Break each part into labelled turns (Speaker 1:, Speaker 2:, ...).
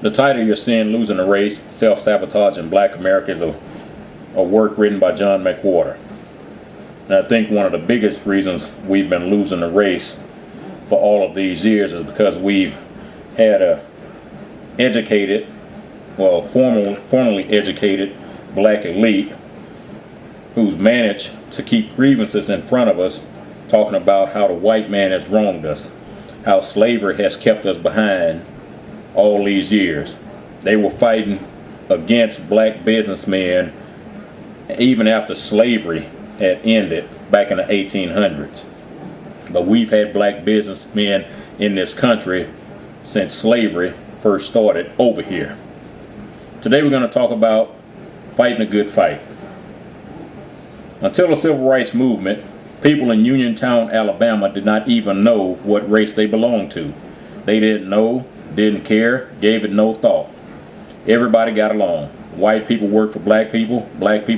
Speaker 1: The title you're seeing, Losing the Race, Self-Sabotage in Black America, is a work written by John McWhorter. And I think one of the biggest reasons we've been losing the race for all of these years is because we've had a formally educated black elite who's managed to keep grievances in front of us, talking about how the white man has wronged us, how slavery has kept us behind all these years. They were fighting against black businessmen even after slavery had ended back in the 1800s. But we've had black businessmen in this country since slavery first started over here. Today we're going to talk about fighting a good fight. Until the Civil Rights Movement, people in Uniontown, Alabama did not even know what race they belonged to. They didn't know, didn't care, gave it no thought. Everybody got along. White people worked for black people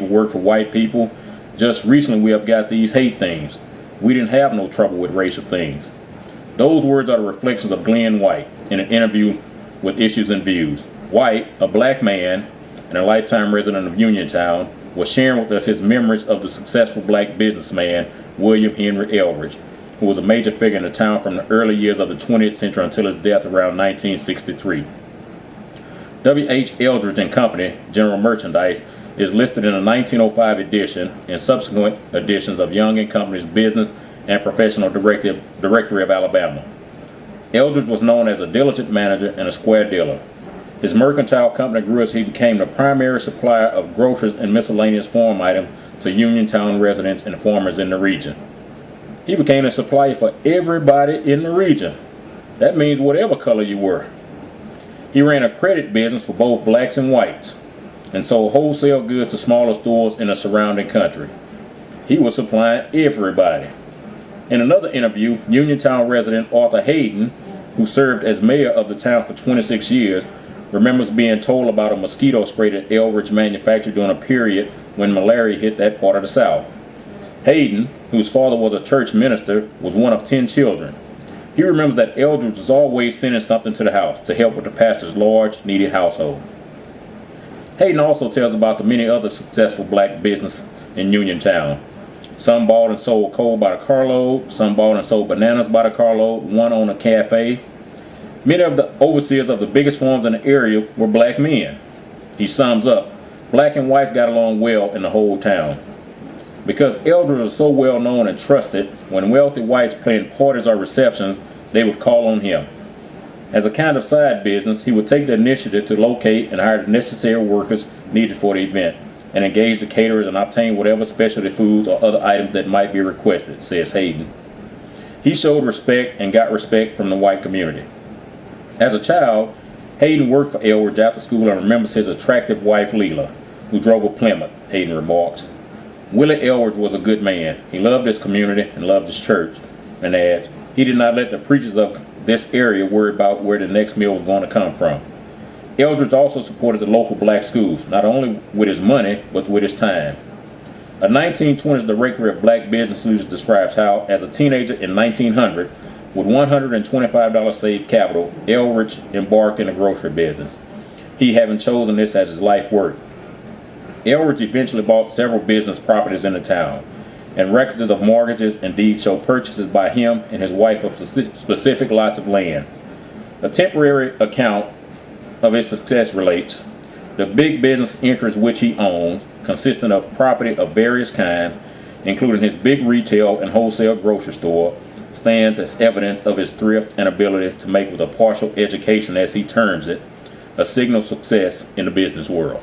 Speaker 1: worked for white people. Just recently we have got these hate things. We didn't have no trouble with racial things. Those words are the reflections of Glenn White in an interview with Issues and Views. White, a black man and a lifetime resident of Uniontown, was sharing with us his memories of the successful black businessman William Henry Eldridge, who was a major figure in the town from the early years of the 20th century until his death around 1963. W.H.Eldridge and Company, General Merchandise, is listed in a 1905 edition and subsequent editions of Young and Company's Business and Professional Directory of Alabama. Eldridge was known as a diligent manager and a square dealer. His mercantile company grew as he became the primary supplier of groceries and miscellaneous farm items to Uniontown residents and farmers in the region. He became a supplier for everybody in the region. That means whatever color you were. He ran a credit business for both blacks and whites and sold wholesale goods to smaller stores in the surrounding country. He was supplying everybody. In another interview, Uniontown resident Arthur Hayden, who served as mayor of the town for 26 years, remembers being told about a mosquito spray that Eldridge manufactured during a period when malaria hit that part of the South. Hayden, whose father was a church minister, was one of 10 children. He remembers that Eldridge was always sending something to the house to help with the pastor's large, needy household. Hayden also tells about the many other successful black businesses in Uniontown. Some bought and sold coal by the carload, some bought and sold bananas by the carload, one owned a cafe. Many of the overseers of the biggest farms in the area were black men. He sums up, black and whites got along well in the whole town. Because Eldridge was so well known and trusted, when wealthy whites planned parties or receptions, they would call on him. As a kind of side business, he would take the initiative to locate and hire the necessary workers needed for the event, and engage the caterers and obtain whatever specialty foods or other items that might be requested, says Hayden. He showed respect and got respect from the white community. As a child, Hayden worked for Eldridge after school and remembers his attractive wife Leela, who drove a Plymouth. Hayden remarks, Willie Eldridge was a good man. He loved his community and loved his church, and adds, he did not let the preachers of this area worry about where the next meal was going to come from. Eldridge also supported the local black schools, not only with his money, but with his time. A 1920s directory of black business leaders describes how, as a teenager in 1900, with $125 saved capital, Eldridge embarked in the grocery business, he having chosen this as his life work. Eldridge eventually bought several business properties in the town, and records of mortgages and deeds show purchases by him and his wife of specific lots of land. A temporary account of his success relates, the big business interests which he owns, consisting of property of various kinds, including his big retail and wholesale grocery store, stands as evidence of his thrift and ability to make with a partial education, as he terms it, a signal success in the business world.